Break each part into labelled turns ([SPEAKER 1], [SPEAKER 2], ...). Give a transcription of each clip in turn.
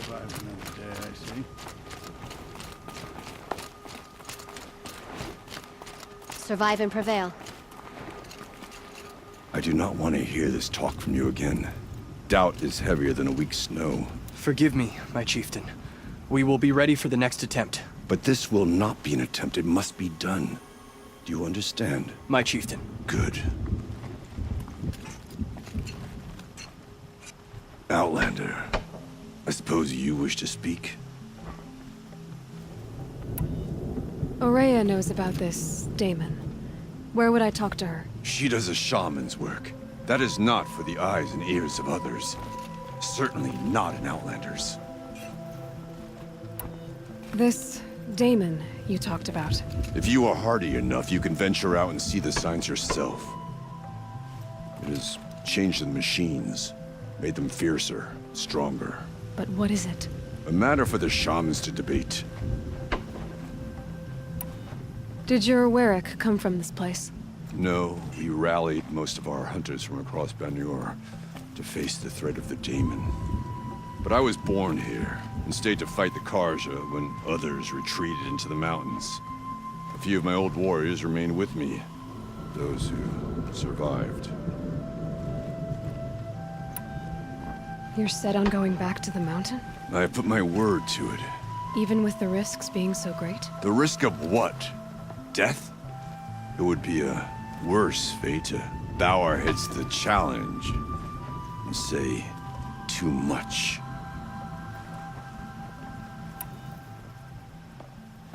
[SPEAKER 1] Survive another day, I see.
[SPEAKER 2] Survive and prevail.
[SPEAKER 3] I do not want to hear this talk from you again. Doubt is heavier than a week's snow.
[SPEAKER 4] Forgive me, my chieftain. We will be ready for the next attempt.
[SPEAKER 3] But this will not be an attempt. It must be done. Do you understand?
[SPEAKER 4] My chieftain.
[SPEAKER 3] Good. Outlander, I suppose you wish to speak?
[SPEAKER 5] Aurea knows about this Damon. Where would I talk to her?
[SPEAKER 3] She does a shaman's work. That is not for the eyes and ears of others. Certainly not an Outlander's.
[SPEAKER 5] This Damon you talked about.
[SPEAKER 3] If you are hardy enough, you can venture out and see the signs yourself. It has changed the machines, made them fiercer, stronger.
[SPEAKER 5] But what is it?
[SPEAKER 3] A matter for the shamans to debate.
[SPEAKER 5] Did your Warwick come from this place?
[SPEAKER 3] No, we rallied most of our hunters from across Banur to face the threat of the demon. But I was born here, and stayed to fight the Karja when others retreated into the mountains. A few of my old warriors remained with me, those who survived.
[SPEAKER 5] You're set on going back to the mountain?
[SPEAKER 3] I have put my word to it.
[SPEAKER 5] Even with the risks being so great?
[SPEAKER 3] The risk of what? Death? It would be a worse fate to bow our heads to the challenge and say too much.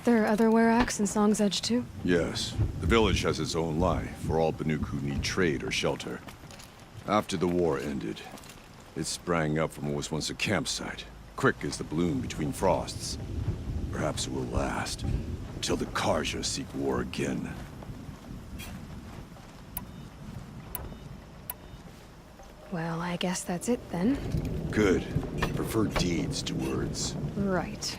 [SPEAKER 5] There are other Weraks in Song's Edge too?
[SPEAKER 3] Yes. The village has its own life for all Banuk who need trade or shelter. After the war ended, it sprang up from what was once a campsite, quick as the bloom between frosts. Perhaps it will last, until the Karja seek war again.
[SPEAKER 5] Well, I guess that's it then.
[SPEAKER 3] Good. I prefer deeds to words.
[SPEAKER 5] Right.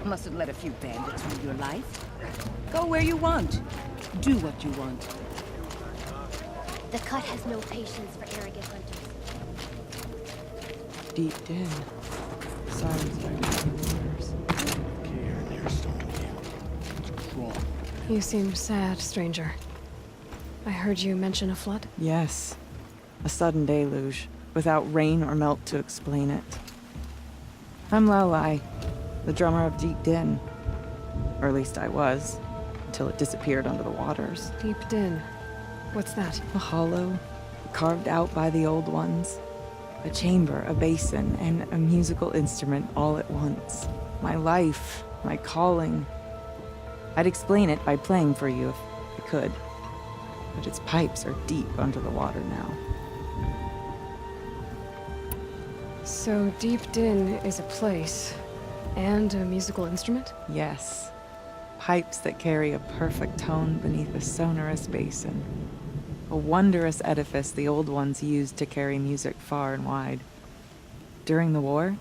[SPEAKER 6] Mustn't let a few bandits rule your life. Go where you want. Do what you want.
[SPEAKER 2] The Cut has no patience for arrogant hunters.
[SPEAKER 7] Deep din. Silence by the waters.
[SPEAKER 1] Care near Stone Hill.
[SPEAKER 5] You seem sad, stranger. I heard you mention a flood?
[SPEAKER 7] Yes. A sudden deluge, without rain or melt to explain it. I'm Lalai, the drummer of Deep Din. Or at least I was, until it disappeared under the waters.
[SPEAKER 5] Deep Din. What's that?
[SPEAKER 7] A hollow, carved out by the old ones. A chamber, a basin, and a musical instrument all at once. My life, my calling. I'd explain it by playing for you if I could. But its pipes are deep under the water now.
[SPEAKER 5] So Deep Din is a place, and a musical instrument?
[SPEAKER 7] Yes. Pipes that carry a perfect tone beneath a sonorous basin. A wondrous edifice the old ones used to carry music far and wide. During the war,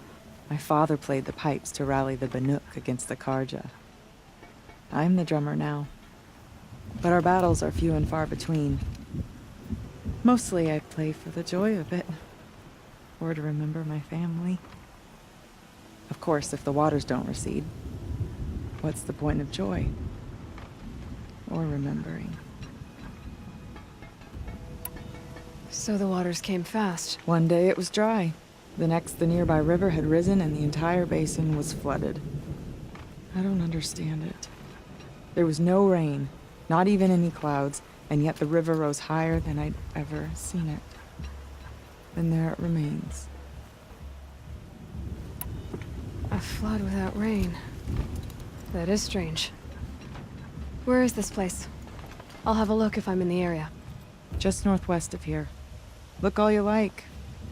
[SPEAKER 7] my father played the pipes to rally the Banuk against the Karja. I'm the drummer now. But our battles are few and far between. Mostly I play for the joy of it. Or to remember my family. Of course, if the waters don't recede, what's the point of joy? Or remembering?
[SPEAKER 5] So the waters came fast.
[SPEAKER 7] One day it was dry. The next, the nearby river had risen and the entire basin was flooded. I don't understand it. There was no rain, not even any clouds, and yet the river rose higher than I'd ever seen it. And there it remains.
[SPEAKER 5] A flood without rain. That is strange. Where is this place? I'll have a look if I'm in the area.
[SPEAKER 7] Just northwest of here. Look all you like,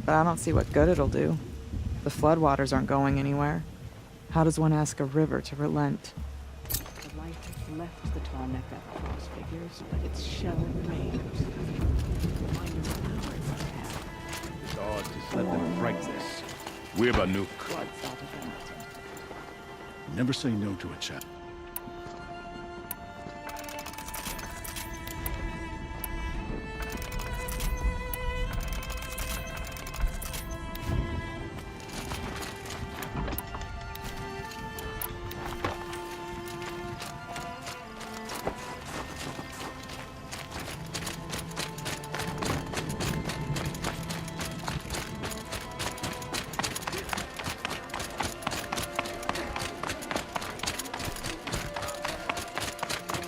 [SPEAKER 7] but I don't see what good it'll do. The floodwaters aren't going anywhere. How does one ask a river to relent?
[SPEAKER 6] The light has left the tall neck of cross figures, but its shell remains.
[SPEAKER 1] Gods, just let them frighten us. We're Banuk.
[SPEAKER 6] Blood salt of Hamilton.
[SPEAKER 1] Never say no to a chat.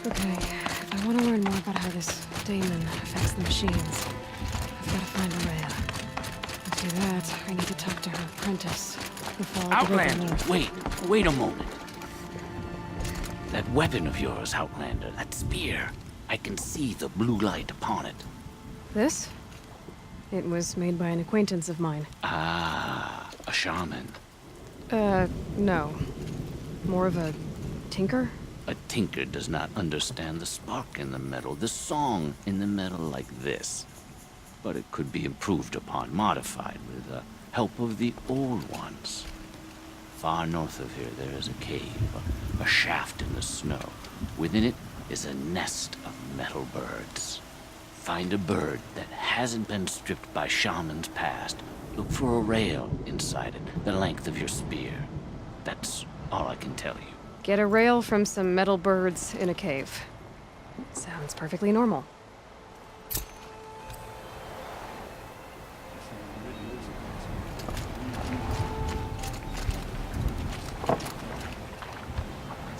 [SPEAKER 5] Okay, if I want to learn more about how this daemon affects the machines, I've got to find Araya. To do that, I need to talk to her apprentice, who followed the river
[SPEAKER 8] Outlander,
[SPEAKER 5] north.
[SPEAKER 8] wait a moment. That weapon of yours, Outlander, that spear. I can see the blue light upon it.
[SPEAKER 5] This? It was made by an acquaintance of mine.
[SPEAKER 8] Ah, a shaman.
[SPEAKER 5] No. More of a tinker?
[SPEAKER 8] A tinker does not understand the spark in the metal, the song in the metal like this. But it could be improved upon, modified with the help of the old ones. Far north of here, there is a cave, a shaft in the snow. Within it is a nest of metal birds. Find a bird that hasn't been stripped by shamans past. Look for a rail inside it, the length of your spear. That's all I can tell you.
[SPEAKER 5] Get a rail from some metal birds in a cave. Sounds perfectly normal.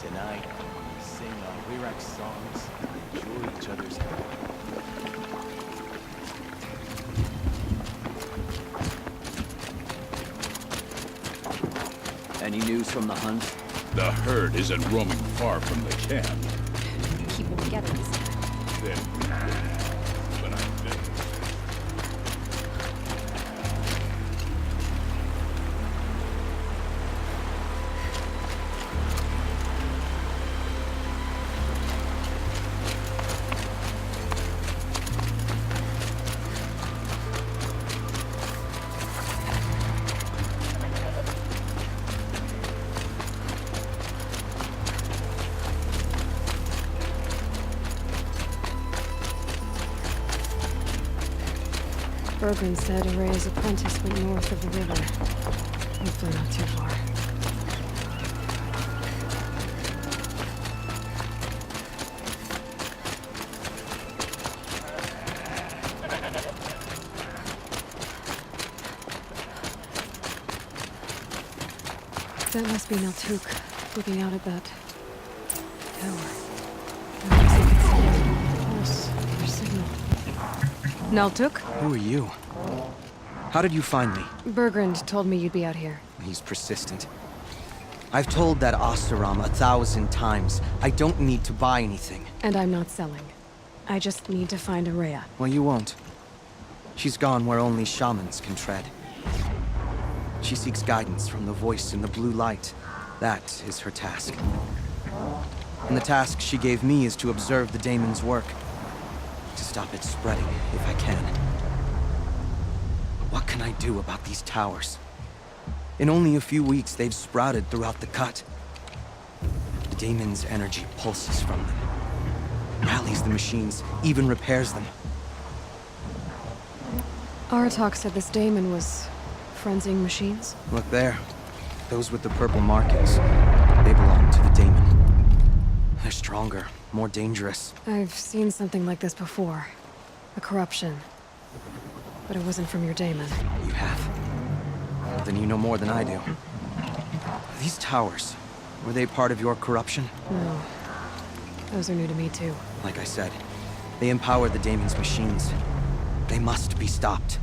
[SPEAKER 9] Tonight, we sing our Wirak songs and enjoy each other's company.
[SPEAKER 10] Any news from the hunt?
[SPEAKER 1] The herd isn't roaming far from the camp.
[SPEAKER 2] Keep them together this time.
[SPEAKER 1] Then, but I think.
[SPEAKER 5] Bergren said Araya's apprentice went north of the river. Hopefully not too far. That must be Naltuk, looking out at that tower. I guess I can see it. Pulse, your signal. Naltuk?
[SPEAKER 4] Who are you? How did you find me?
[SPEAKER 5] Bergrand told me you'd be out here.
[SPEAKER 11] He's persistent. I've told that Oseram 1,000 times. I don't need to buy anything.
[SPEAKER 5] And I'm not selling. I just need to find Araya.
[SPEAKER 11] Well, you won't. She's gone where only shamans can tread. She seeks guidance from the voice in the blue light. That is her task. And the task she gave me is to observe the daemon's work. To stop it spreading, if I can. But what can I do about these towers? In only a few weeks, they've sprouted throughout the cut. The daemon's energy pulses from them. Rallies the machines, even repairs them.
[SPEAKER 5] Aratak said this daemon was frenzying machines.
[SPEAKER 11] Look there. Those with the purple markings. They belong to the daemon. They're stronger, more dangerous.
[SPEAKER 5] I've seen something like this before. A corruption. But it wasn't from your daemon.
[SPEAKER 11] You have? Well, then you know more than I do. These towers, were they part of your corruption?
[SPEAKER 5] No. Those are new to me too.
[SPEAKER 11] Like I said, they empower the daemon's machines. They must be stopped.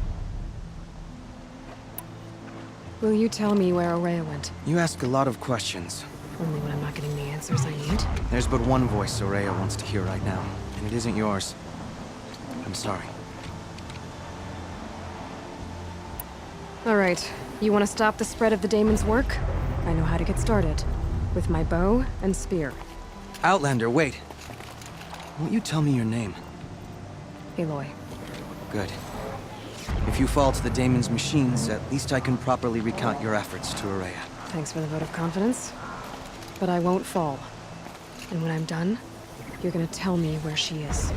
[SPEAKER 5] Will you tell me where Araya went?
[SPEAKER 11] You ask a lot of questions.
[SPEAKER 5] Only when I'm not getting the answers I need.
[SPEAKER 11] There's but one voice Araya wants to hear right now, and it isn't yours. I'm sorry.
[SPEAKER 5] All right. You want to stop the spread of the daemon's work? I know how to get started. With my bow and spear.
[SPEAKER 11] Outlander, wait. Won't you tell me your name?
[SPEAKER 5] Aloy.
[SPEAKER 11] Good. If you fall to the daemon's machines, at least I can properly recount your efforts to Araya.
[SPEAKER 5] Thanks for the vote of confidence. But I won't fall. And when I'm done, you're gonna tell me where she is.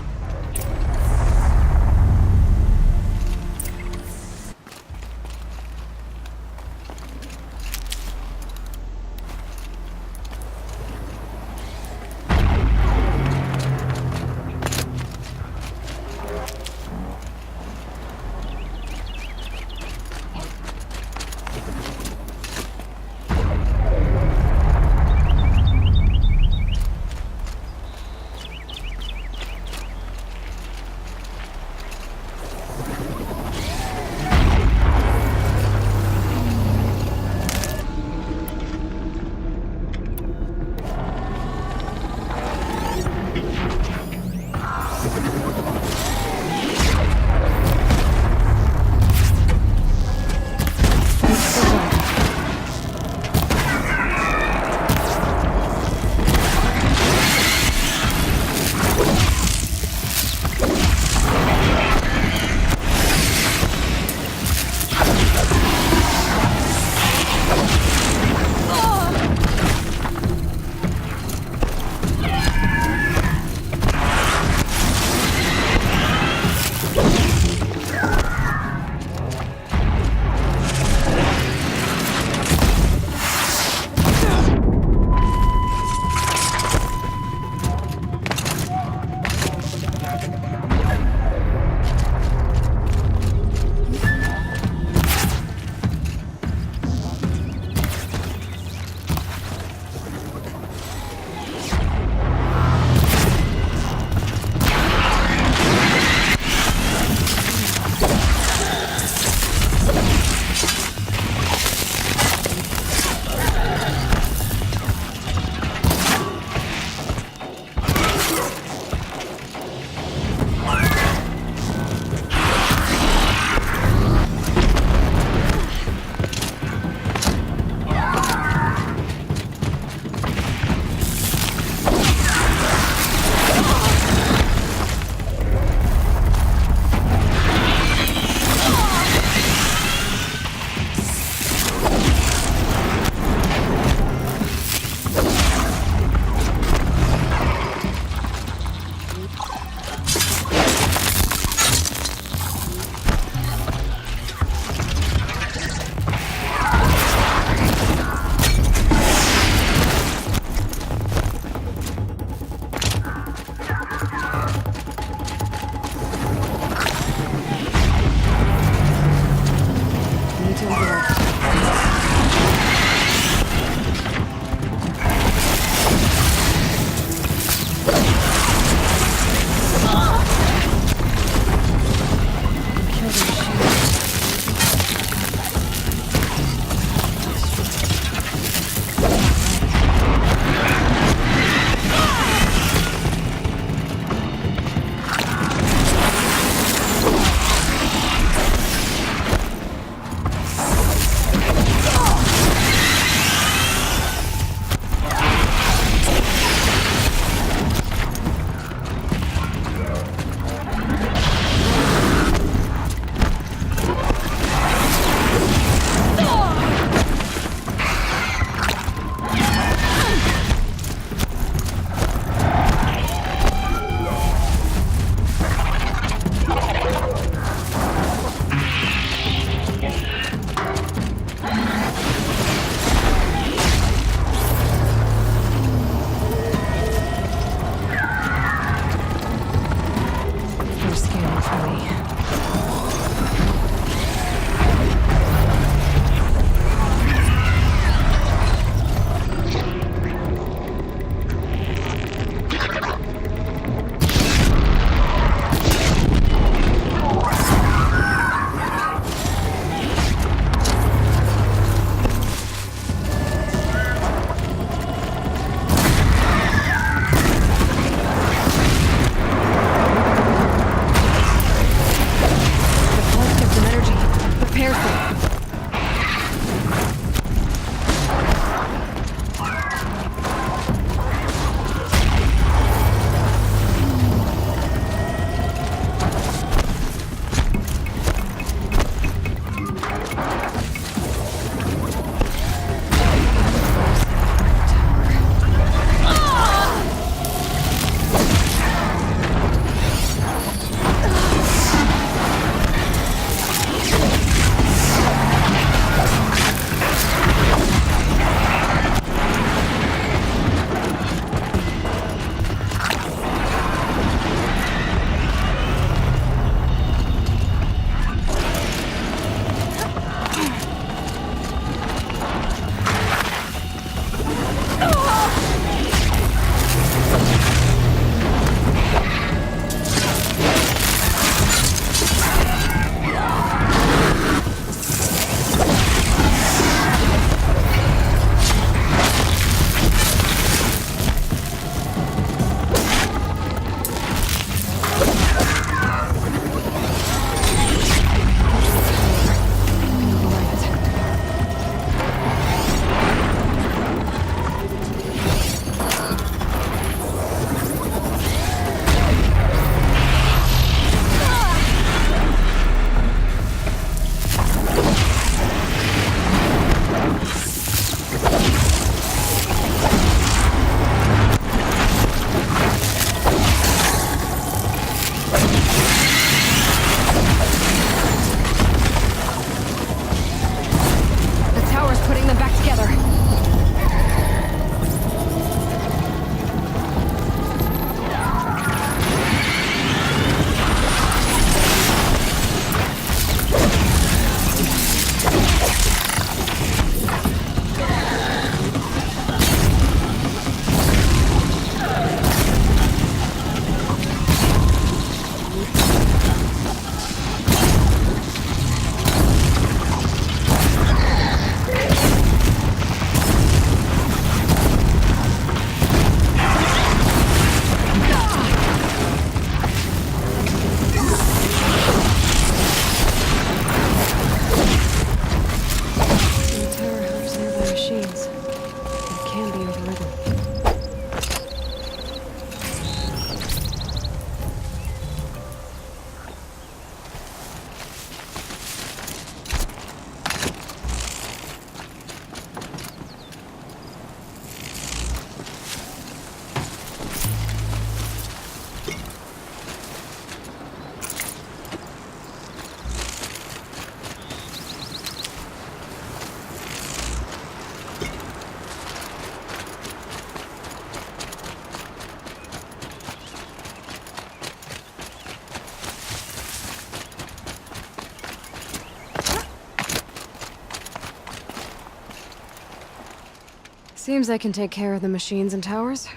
[SPEAKER 5] Seems I can take care of the machines and towers.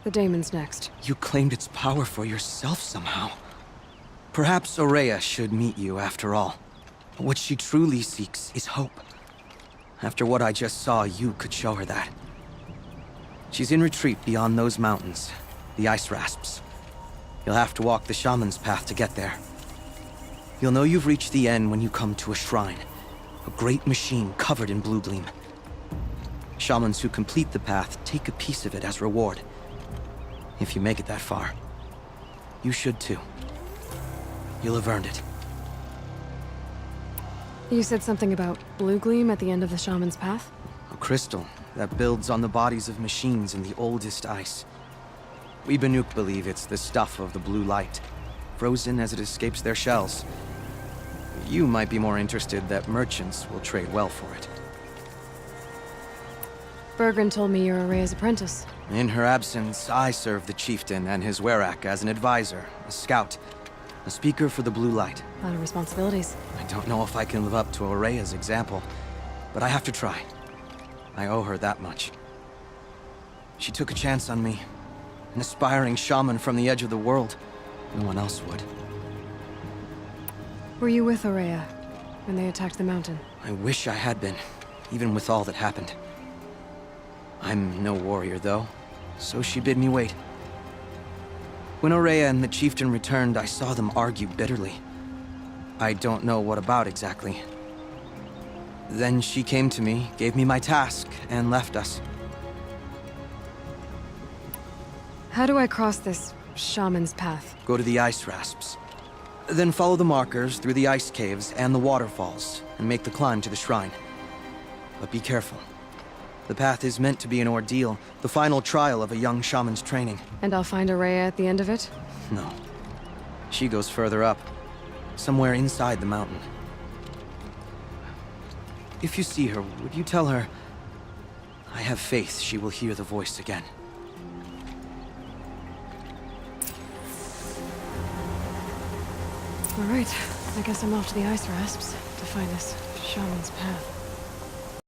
[SPEAKER 5] The daemon's next.
[SPEAKER 11] You claimed its power for yourself somehow. Perhaps Aurea should meet you after all. What she truly seeks is hope. After what I just saw, you could show her that. She's in retreat beyond those mountains, the ice rasps. You'll have to walk the shaman's path to get there. You'll know you've reached the end when you come to a shrine. A great machine covered in blue gleam. Shamans who complete the path take a piece of it as reward. If you make it that far, you should too. You'll have earned it.
[SPEAKER 5] You said something about blue gleam at the end of the shaman's path?
[SPEAKER 11] A crystal that builds on the bodies of machines in the oldest ice. We Banuk believe it's the stuff of the blue light, frozen as it escapes their shells. You might be more interested that merchants will trade well for it.
[SPEAKER 5] Bergren told me you're Aurea's apprentice.
[SPEAKER 11] In her absence, I serve the chieftain and his werak as an advisor, a scout, a speaker for the blue light.
[SPEAKER 5] A lot of responsibilities.
[SPEAKER 11] I don't know if I can live up to Aurea's example, but I have to try. I owe her that much. She took a chance on me, an aspiring shaman from the edge of the world. No one else would.
[SPEAKER 5] Were you with Aurea when they attacked the mountain?
[SPEAKER 11] I wish I had been, even with all that happened. I'm no warrior, though, so she bid me wait. When Aurea and the chieftain returned, I saw them argue bitterly. I don't know what about exactly. Then she came to me, gave me my task, and left us.
[SPEAKER 5] How do I cross this shaman's path?
[SPEAKER 11] Go to the ice rasps. Then follow the markers through the ice caves and the waterfalls, and make the climb to the shrine. But be careful. The path is meant to be an ordeal, the final trial of a young shaman's training.
[SPEAKER 5] And I'll find Aurea at the end of it?
[SPEAKER 11] No. She goes further up, somewhere inside the mountain. If you see her, would you tell her, I have faith she will hear the voice again.
[SPEAKER 5] All right, I guess I'm off to the ice rasps to find this shaman's path.